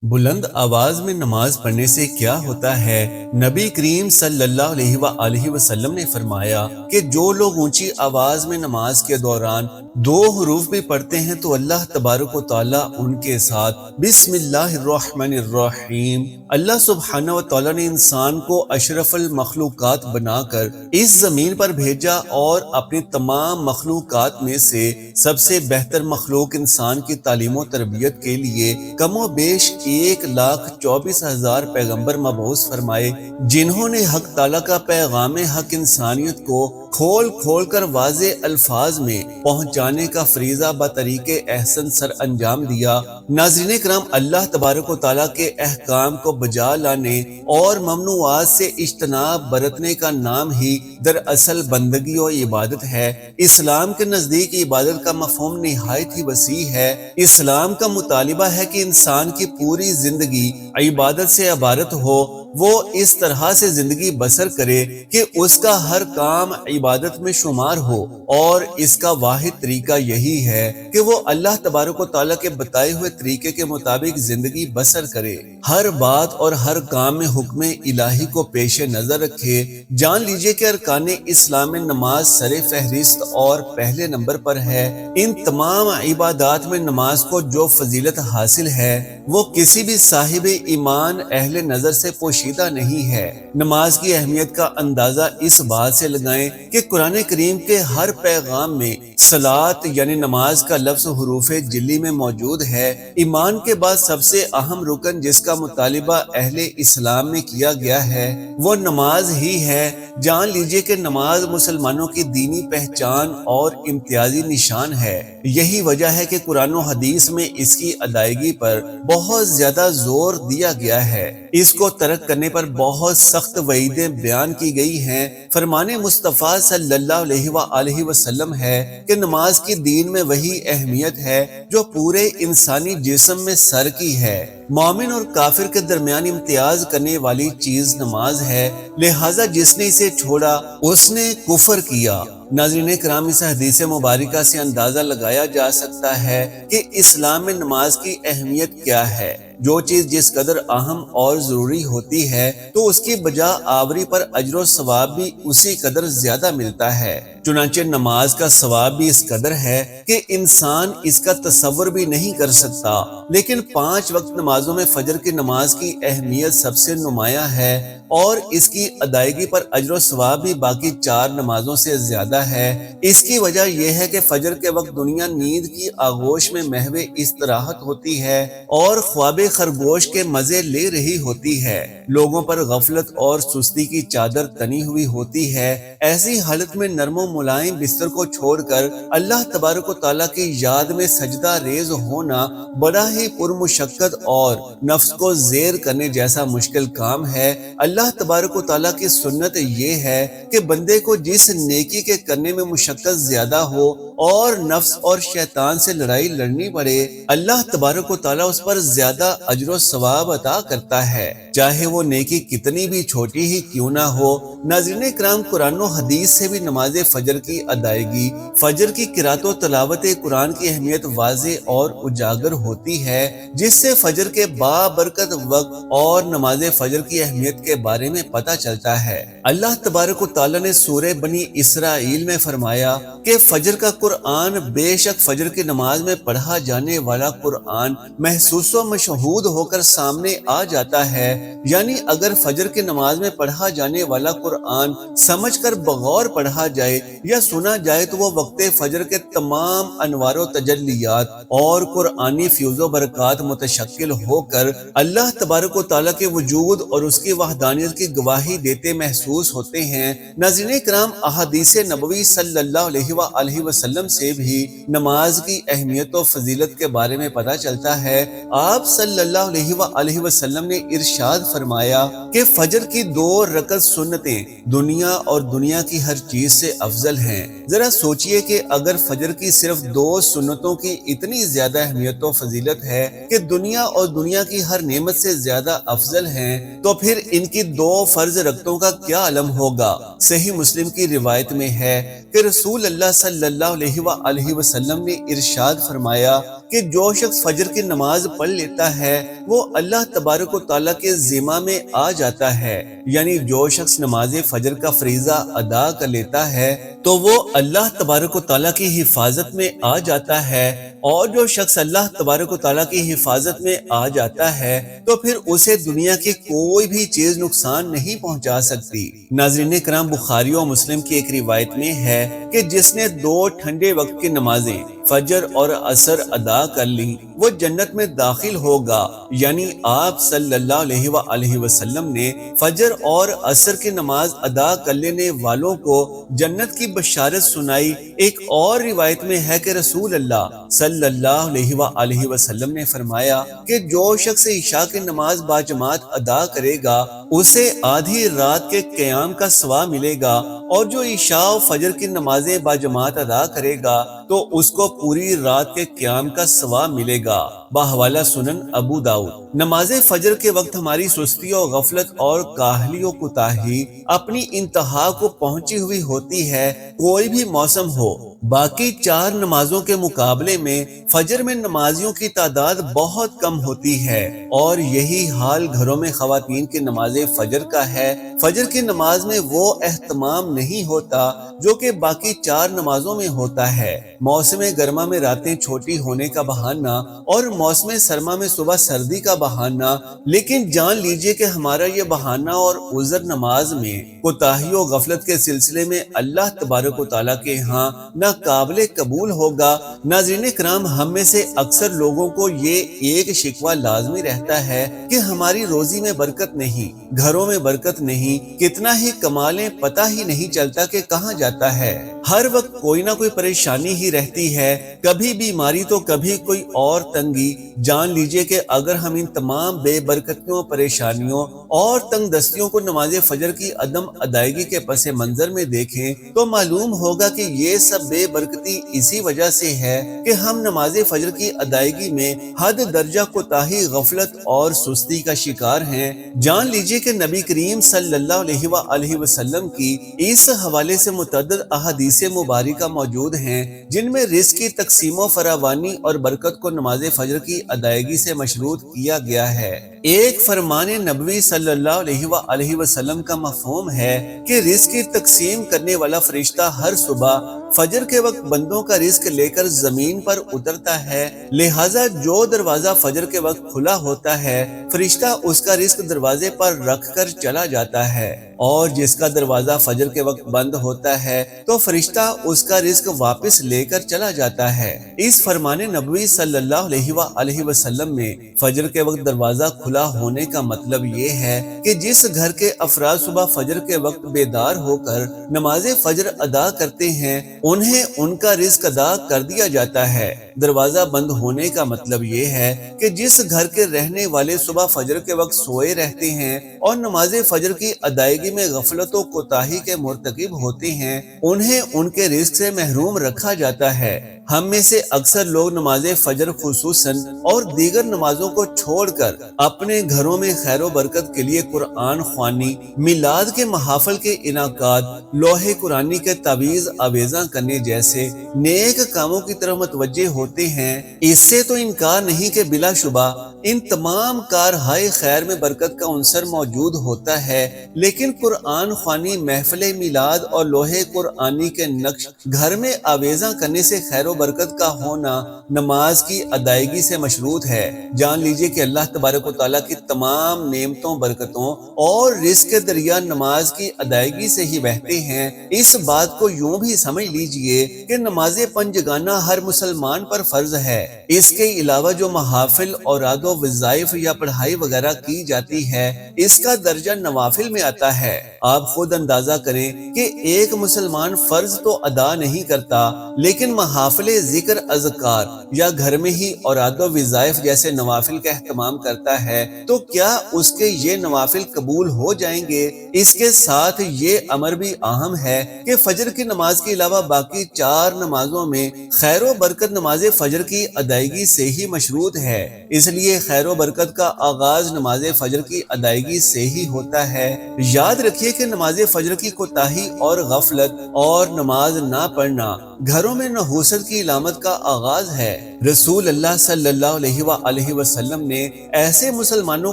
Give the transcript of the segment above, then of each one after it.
بلند آواز میں نماز پڑھنے سے کیا ہوتا ہے؟ نبی کریم صلی اللہ علیہ وآلہ وسلم نے فرمایا کہ جو لوگ اونچی آواز میں نماز کے دوران دو حروف بھی پڑھتے ہیں تو اللہ تبارک و تعالیٰ ان کے ساتھ بسم اللہ الرحمن الرحیم، اللہ سبحانہ و تعالیٰ نے انسان کو اشرف المخلوقات بنا کر اس زمین پر بھیجا اور اپنی تمام مخلوقات میں سے سب سے بہتر مخلوق انسان کی تعلیم و تربیت کے لیے کم و بیش 1,24,000 پیغمبر مبعوث فرمائے، جنہوں نے حق تعالیٰ کا پیغام حق انسانیت کو کھول کھول کر واضح الفاظ میں پہنچانے کا فریضہ بطریق احسن سر انجام دیا۔ ناظرین کرام، اللہ تبارک و تعالیٰ کے احکام کو بجا لانے اور ممنوعات سے اجتناب برتنے کا نام ہی دراصل بندگی و عبادت ہے۔ اسلام کے نزدیک عبادت کا مفہوم نہایت ہی وسیع ہے۔ اسلام کا مطالبہ ہے کہ انسان کی پوری زندگی عبادت سے عبارت ہو، وہ اس طرح سے زندگی بسر کرے کہ اس کا ہر کام عبادت میں شمار ہو، اور اس کا واحد طریقہ یہی ہے کہ وہ اللہ تبارک و تعالیٰ کے بتائے ہوئے طریقے کے مطابق زندگی بسر کرے، ہر بات اور ہر کام میں حکم الہی کو پیش نظر رکھے۔ جان لیجئے کہ ارکان اسلام میں نماز سر فہرست اور پہلے نمبر پر ہے۔ ان تمام عبادات میں نماز کو جو فضیلت حاصل ہے وہ کسی بھی صاحب ایمان اہل نظر سے پوشیدہ نہیں ہے۔ نماز کی اہمیت کا اندازہ اس بات سے لگائیں کہ قرآن کریم کے ہر پیغام میں صلاۃ یعنی نماز کا لفظ حروف جلی میں موجود ہے۔ ایمان کے بعد سب سے اہم رکن جس کا مطالبہ اہل اسلام میں کیا گیا ہے وہ نماز ہی ہے۔ جان لیجئے کہ نماز مسلمانوں کی دینی پہچان اور امتیازی نشان ہے۔ یہی وجہ ہے کہ قرآن و حدیث میں اس کی ادائیگی پر بہت زیادہ زور دیا گیا ہے۔ اس کو ترک کرنے پر بہت سخت وعیدیں بیان کی گئی ہیں۔ فرمان مصطفیٰ صلی اللہ علیہ وآلہ وسلم ہے کہ نماز کی دین میں وہی اہمیت ہے جو پورے انسانی جسم میں سر کی ہے۔ مومن اور کافر کے درمیان امتیاز کرنے والی چیز نماز ہے، لہٰذا جس نے اسے چھوڑا اس نے کفر کیا۔ ناظرین کرام، اس حدیث مبارکہ سے اندازہ لگایا جا سکتا ہے کہ اسلام میں نماز کی اہمیت کیا ہے۔ جو چیز جس قدر اہم اور ضروری ہوتی ہے تو اس کی بجا آوری پر اجر و ثواب بھی اسی قدر زیادہ ملتا ہے۔ چنانچہ نماز کا ثواب بھی اس قدر ہے کہ انسان اس کا تصور بھی نہیں کر سکتا۔ لیکن 5 وقت نمازوں میں فجر کی نماز کی اہمیت سب سے نمایاں ہے، اور اس کی ادائیگی پر اجر و ثواب بھی باقی 4 نمازوں سے زیادہ ہے۔ اس کی وجہ یہ ہے کہ فجر کے وقت دنیا نیند کی آغوش میں محو استراحت ہوتی ہے اور خواب خرگوش کے مزے لے رہی ہوتی ہے۔ لوگوں پر غفلت اور سستی کی چادر تنی ہوئی ہوتی ہے۔ ایسی حالت میں نرم و ملائم بستر کو چھوڑ کر اللہ تبارک و تعالیٰ کی یاد میں سجدہ ریز ہونا بڑا ہی پرمشقت اور نفس کو زیر کرنے جیسا مشکل کام ہے۔ اللہ تبارک و تعالیٰ کی سنت یہ ہے کہ بندے کو جس نیکی کے کرنے میں مشقت زیادہ ہو اور نفس اور شیطان سے لڑائی لڑنی پڑے، اللہ تبارک و تعالیٰ اس پر زیادہ اجر و ثواب عطا کرتا ہے، چاہے وہ نیکی کتنی بھی چھوٹی ہی کیوں نہ ہو۔ ناظرین کرام، قرآن و حدیث سے بھی نماز فجر کی ادائیگی، فجر کی قرات و تلاوت قرآن کی اہمیت واضح اور اجاگر ہوتی ہے، جس سے فجر کے بابرکت وقت اور نماز فجر کی اہمیت کے بارے میں پتہ چلتا ہے۔ اللہ تبارک و تعالیٰ نے سورہ بنی اسرائیل میں فرمایا کہ فجر کا قرآن، بے شک فجر کی نماز میں پڑھا جانے والا قرآن محسوس و مشہود ہو کر سامنے آ جاتا ہے۔ یعنی اگر فجر کی نماز میں پڑھا جانے والا قرآن سمجھ کر بغور پڑھا جائے یا سنا جائے تو وہ وقت فجر کے تمام انوار و تجلیات اور قرآنی فیوز و برکات متشکل ہو کر اللہ تبارک و تعالیٰ کے وجود اور اس کی وحدانیت کی گواہی دیتے محسوس ہوتے ہیں۔ ناظرین کرام، احادیث نبوی صلی اللہ علیہ وآلہ وسلم سے بھی نماز کی اہمیت و فضیلت کے بارے میں پتہ چلتا ہے۔ آپ صلی اللہ علیہ وآلہ وسلم نے ارشاد فرمایا کہ فجر کی 2 رکعت سنتیں دنیا اور دنیا کی ہر چیز سے افضل ہیں۔ ذرا سوچئے کہ اگر فجر کی صرف 2 سنتوں کی اتنی زیادہ اہمیت و فضیلت ہے کہ دنیا اور دنیا کی ہر نعمت سے زیادہ افضل ہیں، تو پھر ان کی 2 فرض رکعتوں کا کیا عالم ہوگا۔ صحیح مسلم کی روایت میں ہے کہ رسول اللہ صلی اللہ علیہ وآلہ وسلم نے ارشاد فرمایا کہ جو شخص فجر کی نماز پڑھ لیتا ہے وہ اللہ تبارک و تعالیٰ کے ذمہ میں آ جاتا ہے، یعنی جو شخص نماز فجر کا فریضہ ادا کر لیتا ہے تو وہ اللہ تبارک و تعالیٰ کی حفاظت میں آ جاتا ہے، اور جو شخص اللہ تبارک و تعالیٰ کی حفاظت میں آ جاتا ہے تو پھر اسے دنیا کی کوئی بھی چیز نقصان نہیں پہنچا سکتی۔ ناظرین کرام، بخاری و مسلم کی ایک روایت میں ہے کہ جس نے 2 ٹھنڈے وقت کی نمازیں فجر اور عصر ادا کر لی وہ جنت میں داخل ہوگا، یعنی آپ صلی اللہ علیہ وآلہ وسلم نے فجر اور عصر کی نماز ادا کر لینے والوں کو جنت کی بشارت سنائی۔ ایک اور روایت میں ہے کہ رسول اللہ صلی اللہ علیہ وآلہ وسلم نے فرمایا کہ جو شخص عشاء کی نماز باجماعت ادا کرے گا اسے آدھی رات کے قیام کا ثواب ملے گا، اور جو عشاء و فجر کی نمازیں باجماعت ادا کرے گا تو اس کو پوری رات کے قیام کا ثواب ملے گا۔ بحوالہ سنن ابو داؤد۔ نماز فجر کے وقت ہماری سستی و غفلت اور کاہلی و کوتاہی اپنی انتہا کو پہنچی ہوئی ہوتی ہے، کوئی بھی موسم ہو۔ باقی 4 نمازوں کے مقابلے میں فجر میں نمازیوں کی تعداد بہت کم ہوتی ہے، اور یہی حال گھروں میں خواتین کی نماز فجر کا ہے۔ فجر کی نماز میں وہ اہتمام نہیں ہوتا جو کہ باقی 4 نمازوں میں ہوتا ہے۔ موسم گرما میں راتیں چھوٹی ہونے کا بہانہ اور موسم سرما میں صبح سردی کا بہانہ، لیکن جان لیجئے کہ ہمارا یہ بہانہ اور عذر نماز میں کوتاہی و غفلت کے سلسلے میں اللہ تبارک و تعالیٰ کے ہاں نہ قابل قبول ہوگا۔ ناظرین کرام، ہم میں سے اکثر لوگوں کو یہ ایک شکوہ لازمی رہتا ہے کہ ہماری روزی میں برکت نہیں، گھروں میں برکت نہیں، کتنا ہی کمالیں پتہ ہی نہیں چلتا کہ کہاں جاتا ہے۔ ہر وقت کوئی نہ کوئی پریشانی ہی رہتی ہے، کبھی بیماری تو کبھی کوئی اور تنگی۔ جان لیجئے کہ اگر ہم ان تمام بے برکتیوں، پریشانیوں اور تنگ دستیوں کو نماز فجر کی عدم ادائیگی کے پس منظر میں دیکھیں تو معلوم ہوگا کہ یہ سب بے برکتی اسی وجہ سے ہے کہ ہم نماز فجر کی ادائیگی میں حد درجہ کوتاہی، غفلت اور سستی کا شکار ہیں۔ جان لیجئے کہ نبی کریم صلی اللہ علیہ وآلہ وسلم کی اس حوالے سے متعدد احادیث مبارکہ موجود ہیں جن میں رزق کی تقسیم و فراوانی اور برکت کو نماز فجر کی ادائیگی سے مشروط کیا گیا ہے۔ ایک فرمان نبوی صلی اللہ علیہ وآلہ وسلم کا مفہوم ہے کہ رزق کی تقسیم کرنے والا فرشتہ ہر صبح فجر کے وقت بندوں کا رزق لے کر زمین پر اترتا ہے، لہٰذا جو دروازہ فجر کے وقت کھلا ہوتا ہے فرشتہ اس کا رزق دروازے پر رکھ کر چلا جاتا ہے، اور جس کا دروازہ فجر کے وقت بند ہوتا ہے تو فرشتہ اس کا رزق واپس لے کر چلا جاتا ہے۔ اس فرمان نبوی صلی اللہ علیہ وآلہ وسلم میں فجر کے وقت دروازہ کھلا ہونے کا مطلب یہ ہے کہ جس گھر کے افراد صبح فجر کے وقت بیدار ہو کر نماز فجر ادا کرتے ہیں انہیں ان کا رزق ادا کر دیا جاتا ہے۔ دروازہ بند ہونے کا مطلب یہ ہے کہ جس گھر کے رہنے والے صبح فجر کے وقت سوئے رہتے ہیں اور نماز فجر کی ادائیگی میں غفلت و کوتاہی کے مرتکب ہوتے ہیں انہیں ان کے رزق سے محروم رکھا جاتا ہے۔ ہم میں سے اکثر لوگ نماز فجر خصوصاً اور دیگر نمازوں کو چھوڑ کر اپنے گھروں میں خیر و برکت کے لیے قرآن خوانی، میلاد کے محافل کے انعقاد، لوح قرآنی کے تعویذ آویزاں کرنے جیسے نیک کاموں کی طرف متوجہ ہوتے ہیں۔ اس سے تو انکار نہیں کہ بلا شبہ ان تمام کارہائے خیر میں برکت کا عنصر موجود ہوتا ہے، لیکن قرآن خوانی، محفل میلاد اور لوح قرآنی کے نقش گھر میں آویزاں کرنے سے خیر و برکت کا ہونا نماز کی ادائیگی سے مشروط ہے۔ جان لیجئے کہ اللہ تبارک و تعالیٰ کی تمام نعمتوں، برکتوں اور رزق کے دریا نماز کی ادائیگی سے ہی بہتے ہیں۔ اس بات کو یوں بھی سمجھ لیجئے کہ نماز پنجگانہ ہر مسلمان پر فرض ہے۔ اس کے علاوہ جو محافل، اوراد و وظائف یا پڑھائی وغیرہ کی جاتی ہے اس کا درجہ نوافل میں آتا ہے۔ آپ خود اندازہ کریں کہ ایک مسلمان فرض تو ادا نہیں کرتا لیکن محافل ذکر، اذکار یا گھر میں ہی اوراد و وظائف جیسے نوافل کا اہتمام کرتا ہے ہے تو کیا اس کے یہ نوافل قبول ہو جائیں گے؟ اس کے ساتھ یہ امر بھی اہم ہے کہ فجر کی نماز کے علاوہ باقی 4 نمازوں میں خیر و برکت نماز فجر کی ادائیگی سے ہی مشروط ہے۔ اس لیے خیر و برکت کا آغاز نماز فجر کی ادائیگی سے ہی ہوتا ہے۔ یاد رکھیے کہ نماز فجر کی کوتاہی اور غفلت اور نماز نہ پڑھنا گھروں میں نحوست کی علامت کا آغاز ہے۔ رسول اللہ صلی اللہ علیہ وآلہ وسلم نے ایسے مسلمانوں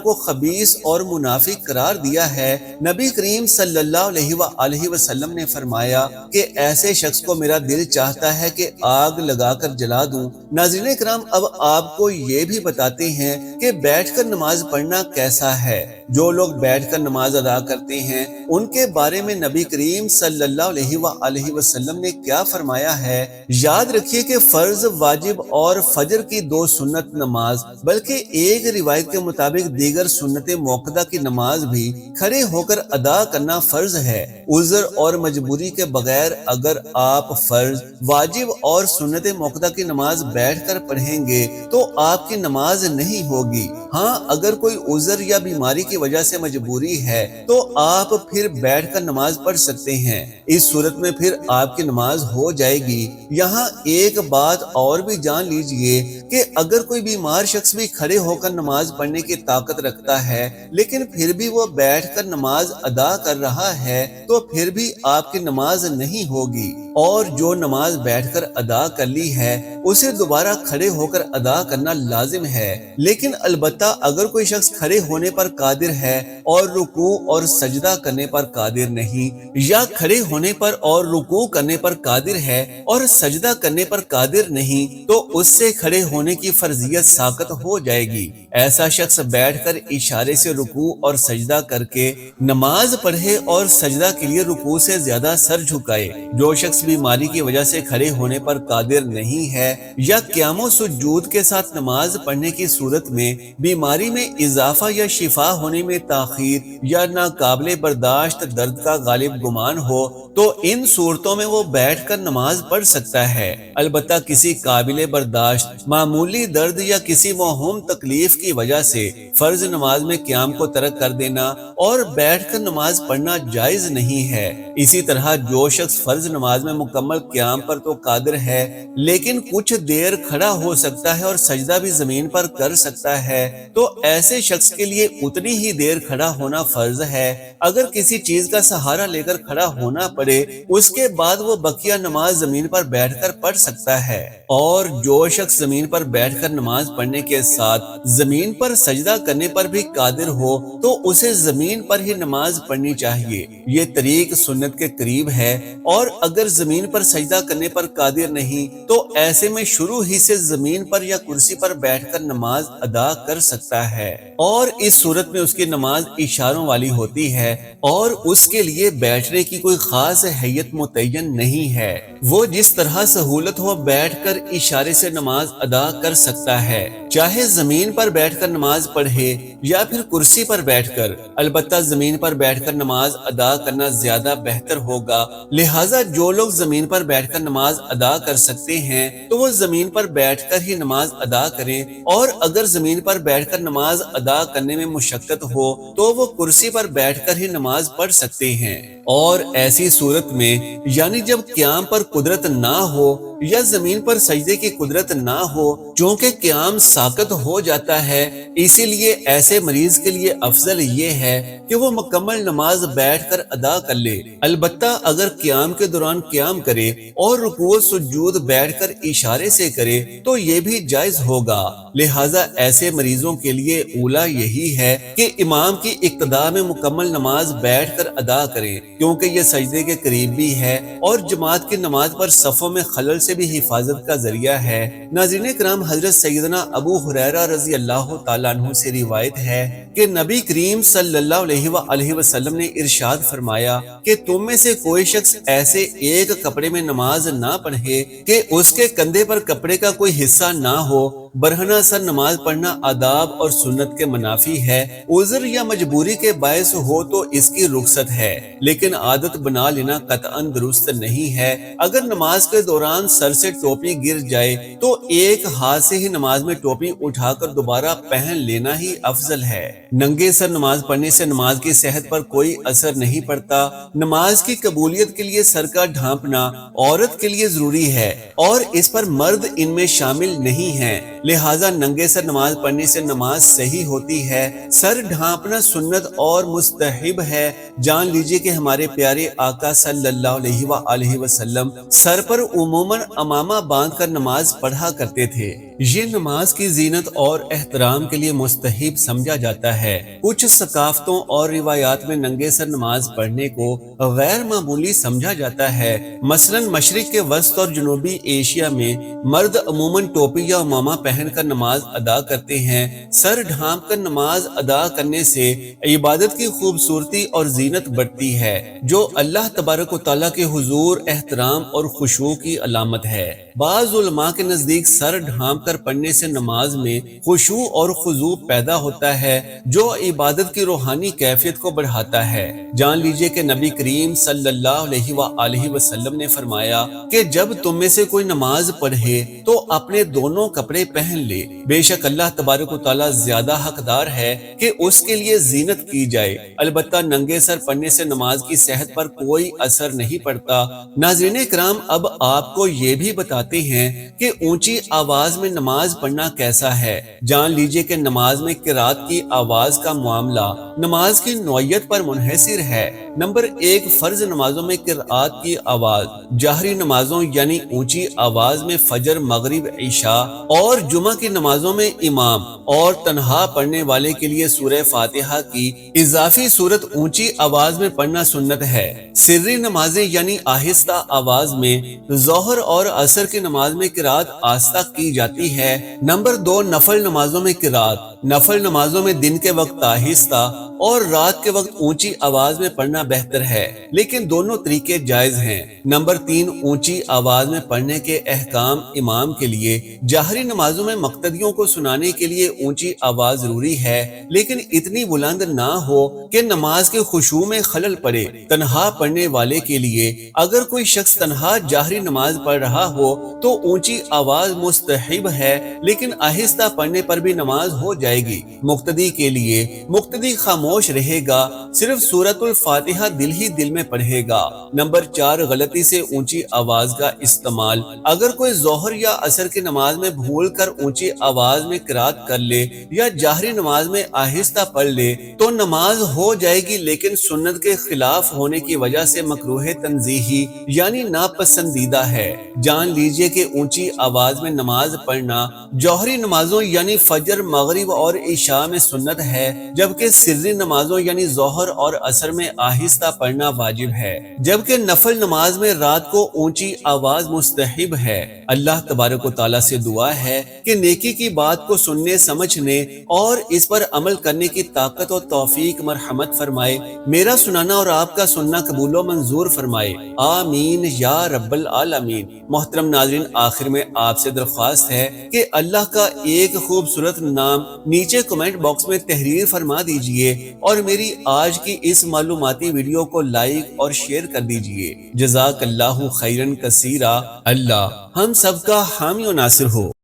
کو خبیث اور منافق قرار دیا ہے۔ نبی کریم صلی اللہ علیہ وآلہ وسلم نے فرمایا کہ ایسے شخص کو میرا دل چاہتا ہے کہ آگ لگا کر جلا دوں۔ ناظرین اکرام، اب آپ کو یہ بھی بتاتے ہیں کہ بیٹھ کر نماز پڑھنا کیسا ہے۔ جو لوگ بیٹھ کر نماز ادا کرتے ہیں ان کے بارے میں نبی کریم صلی اللہ علیہ وآلہ وسلم نے کیا فرمایا ہے؟ یاد رکھیے کہ فرض، واجب اور فجر کی 2 سنت نماز بلکہ ایک روایت کے مطابق دیگر سنت موقدہ کی نماز بھی کھڑے ہو کر ادا کرنا فرض ہے۔ عذر اور مجبوری کے بغیر اگر آپ فرض، واجب اور سنت موقدہ کی نماز بیٹھ کر پڑھیں گے تو آپ کی نماز نہیں ہوگی۔ ہاں، اگر کوئی عذر یا بیماری کی وجہ سے مجبوری ہے تو آپ پھر بیٹھ کر نماز پڑھ سکتے ہیں۔ اس صورت میں پھر آپ کی نماز ہو جائے گی۔ یہاں ایک بات اور بھی جان لیجئے کہ اگر کوئی بیمار شخص بھی کھڑے ہو کر نماز پڑھنے کی طاقت رکھتا ہے لیکن پھر بھی وہ بیٹھ کر نماز ادا کر رہا ہے تو پھر بھی آپ کی نماز نہیں ہوگی، اور جو نماز بیٹھ کر ادا کر لی ہے اسے دوبارہ کھڑے ہو کر ادا کرنا لازم ہے۔ لیکن البتہ اگر کوئی شخص کھڑے ہونے پر قادر ہے اور رکوع اور سجدہ کرنے پر قادر نہیں، یا کھڑے ہونے پر اور رکوع کرنے پر قادر ہے اور سجدہ کرنے پر قادر نہیں، تو اس سے کھڑے ہونے کی فرضیت ساقط ہو جائے گی۔ ایسا شخص بیٹھ کر اشارے سے رکوع اور سجدہ کر کے نماز پڑھے اور سجدہ کے لیے رکوع سے زیادہ سر جھکائے۔ جو شخص بیماری کی وجہ سے کھڑے ہونے پر قادر نہیں ہے یا قیام و سجود کے ساتھ نماز پڑھنے کی صورت میں بیماری میں اضافہ یا شفا ہونے میں تاخیر یا ناقابل برداشت درد کا غالب گمان ہو تو ان صورتوں میں وہ بیٹھ کر نماز پڑھ سکتا ہے۔ البتہ کسی قابل برداشت معمولی درد یا کسی موہوم تکلیف کی وجہ سے فرض نماز میں قیام کو ترک کر دینا اور بیٹھ کر نماز پڑھنا جائز نہیں ہے۔ اسی طرح جو شخص فرض نماز میں مکمل قیام پر تو قادر ہے لیکن کچھ دیر کھڑا ہو سکتا ہے اور سجدہ بھی زمین پر کر سکتا ہے تو ایسے شخص کے لیے اتنی ہی دیر کھڑا ہونا فرض ہے۔ اگر کسی چیز کا سہارا لے کر کھڑا ہونا پڑے اس کے بعد وہ بقیہ نماز زمین پر بیٹھ کر پڑھ سکتا ہے، اور جو شخص زمین پر بیٹھ کر نماز پڑھنے کے ساتھ زمین پر سجدہ کرنے پر بھی قادر ہو تو اسے زمین پر ہی نماز پڑھنی چاہیے۔ یہ طریق سنت کے قریب ہے، اور اگر زمین پر سجدہ کرنے پر قادر نہیں تو ایسے میں شروع ہی سے زمین پر یا کرسی پر بیٹھ کر نماز ادا کر سکتا ہے، اور اس صورت میں اس کی نماز اشاروں والی ہوتی ہے اور اس کے لیے بیٹھنے کی کوئی خاص حیت متعین نہیں ہے۔ وہ جس طرح سہولت ہو بیٹھ کر اشارے سے نماز ادا کر سکتا ہے، چاہے زمین پر بیٹھ کر نماز پڑھے یا پھر کرسی پر بیٹھ کر۔ البتہ زمین پر بیٹھ کر نماز ادا کرنا زیادہ بہتر ہوگا، لہٰذا جو لوگ زمین پر بیٹھ کر نماز ادا کر سکتے ہیں تو وہ زمین پر بیٹھ کر ہی نماز ادا کریں، اور اگر زمین پر بیٹھ کر نماز ادا کرنے میں مشقت ہو تو وہ کرسی پر بیٹھ کر ہی نماز پڑھ سکتے ہیں۔ اور ایسی صورت میں یعنی جب قیام پر قدرت نہ ہو یا زمین پر سجدے کی قدرت نہ ہو، چونکہ قیام ساقط ہو جاتا ہے، اسی لیے ایسے مریض کے لیے افضل یہ ہے کہ وہ مکمل نماز بیٹھ کر ادا کر لے۔ البتہ اگر قیام کے دوران قیام کرے اور رکوع سجود بیٹھ کر اشارے سے کرے تو یہ بھی جائز ہوگا۔ لہٰذا ایسے مریضوں کے لیے اولا یہی ہے کہ امام کی اقتداء میں مکمل نماز بیٹھ کر ادا کریں، کیونکہ یہ سجدے کے قریب بھی ہے اور جماعت کی نماز پر صفوں میں خلل سے بھی حفاظت کا ذریعہ ہے۔ ناظرین کرام، حضرت سیدنا ابو ہریرہ رضی اللہ تعالیٰ عنہ سے روایت ہے کہ نبی کریم صلی اللہ علیہ وآلہ وسلم نے ارشاد فرمایا کہ تم میں سے کوئی شخص ایسے ایک کپڑے میں نماز نہ پڑھے کہ اس کے کندھے پر کپڑے کا کوئی حصہ نہ ہو برہنہ سر نماز پڑھنا آداب اور سنت کے منافی ہے۔ عذر یا مجبوری کے باعث ہو تو اس کی رخصت ہے، لیکن عادت بنا لینا قطعاً درست نہیں ہے۔ اگر نماز کے دوران سر سے ٹوپی گر جائے تو ایک ہاتھ سے ہی نماز میں ٹوپی اٹھا کر دوبارہ پہن لینا ہی افضل ہے۔ ننگے سر نماز پڑھنے سے نماز کی صحت پر کوئی اثر نہیں پڑتا۔ نماز کی قبولیت کے لیے سر کا ڈھانپنا عورت کے لیے ضروری ہے اور اس پر مرد ان میں شامل نہیں ہیں، لہٰذا ننگے سر نماز پڑھنے سے نماز صحیح ہوتی ہے۔ سر ڈھانپنا سنت اور مستحب ہے۔ جان لیجئے کہ ہمارے پیارے آقا صلی اللہ علیہ وآلہ وسلم سر پر عموماً عمامہ باندھ کر نماز پڑھا کرتے تھے۔ یہ نماز کی زینت اور احترام کے لیے مستحب سمجھا جاتا ہے۔ کچھ ثقافتوں اور روایات میں ننگے سر نماز پڑھنے کو غیر معمولی سمجھا جاتا ہے۔ مثلاً مشرق کے وسط اور جنوبی ایشیا میں مرد عموماً ٹوپی یا عمامہ پہن کر نماز ادا کرتے ہیں۔ سر ڈھانپ کر نماز ادا کرنے سے عبادت کی خوبصورتی اور زینت بڑھتی ہے، جو اللہ تبارک و تعالیٰ کے حضور احترام اور خشوع کی علامت ہے۔ بعض علماء کے نزدیک سر ڈھانپ کر پڑھنے سے نماز میں خشوع اور خضوع پیدا ہوتا ہے، جو عبادت کی روحانی کیفیت کو بڑھاتا ہے۔ جان لیجئے کہ نبی کریم صلی اللہ علیہ وآلہ وسلم نے فرمایا کہ جب تم میں سے کوئی نماز پڑھے تو اپنے دونوں کپڑے پہن لے، بے شک اللہ تبارک و تعالیٰ زیادہ حقدار ہے کہ اس کے لیے زینت کی جائے۔ البتہ ننگے سر پڑھنے سے نماز کی صحت پر کوئی اثر نہیں پڑتا۔ ناظرین کرام، اب آپ کو یہ بھی بتاتے ہیں کہ اونچی آواز میں نماز پڑھنا کیسا ہے۔ جان لیجئے کہ نماز میں قرات کی آواز کا معاملہ نماز کی نوعیت پر منحصر ہے۔ نمبر 1، فرض نمازوں میں قرات کی آواز۔ جہری نمازوں یعنی اونچی آواز میں فجر، مغرب، عشاء اور جمعہ کی نمازوں میں امام اور تنہا پڑھنے والے کے لیے سورہ فاتحہ کی اضافی سورت اونچی آواز میں پڑھنا سنت ہے۔ سری نمازیں یعنی آہستہ آواز میں ظہر اور عصر کی نماز میں قرات آہستہ کی جاتی ہے۔ نمبر 2، نفل نمازوں میں قرات۔ نفل نمازوں میں دن کے وقت آہستہ اور رات کے وقت اونچی آواز میں پڑھنا بہتر ہے، لیکن دونوں طریقے جائز ہیں۔ نمبر 3، اونچی آواز میں پڑھنے کے احکام۔ امام کے لیے جہری نمازوں میں مقتدیوں کو سنانے کے لیے اونچی آواز ضروری ہے، لیکن اتنی بلند نہ ہو کہ نماز کے خشوع میں خلل پڑے۔ تنہا پڑھنے والے کے لیے اگر کوئی شخص تنہا جہری نماز پڑھ رہا ہو تو اونچی آواز مستحب ہے، لیکن آہستہ پڑھنے پر بھی نماز ہو جائے گی۔ مقتدی کے لیے مقتدی خاموش رہے گا، صرف سورۃ الفاتحہ دل ہی دل میں پڑھے گا۔ نمبر 4، غلطی سے اونچی آواز کا استعمال۔ اگر کوئی ظہر یا عصر کی نماز میں بھول کر اونچی آواز میں قرات کر لے یا جہری نماز میں آہستہ پڑھ لے تو نماز ہو جائے گی، لیکن سنت کے خلاف ہونے کی وجہ سے مکروہ تنزیہی یعنی ناپسندیدہ ہے۔ جان لیجئے کہ اونچی آواز میں نماز پڑھنا جوہری نمازوں یعنی فجر، مغرب اور عشاء میں سنت ہے، جبکہ سری نمازوں یعنی ظہر اور عصر میں آہستہ پڑھنا واجب ہے، جبکہ نفل نماز میں رات کو اونچی آواز مستحب ہے۔ اللہ تبارک و تعالیٰ سے دعا ہے کہ نیکی کی بات کو سننے، سمجھنے اور اس پر عمل کرنے کی طاقت و توفیق مرحمت فرمائے۔ میرا سنانا اور آپ کا سننا قبول و منظور فرمائے، آمین یا رب العالمین۔ محترم ناظرین، آخر میں آپ سے درخواست ہے کہ اللہ کا ایک خوبصورت نام نیچے کمنٹ باکس میں تحریر فرما دیجئے اور میری آج کی اس معلوماتی ویڈیو کو لائک اور شیئر کر دیجئے۔ جزاک اللہ خیرن کثیرا۔ اللہ ہم سب کا حامی و ناصر ہو۔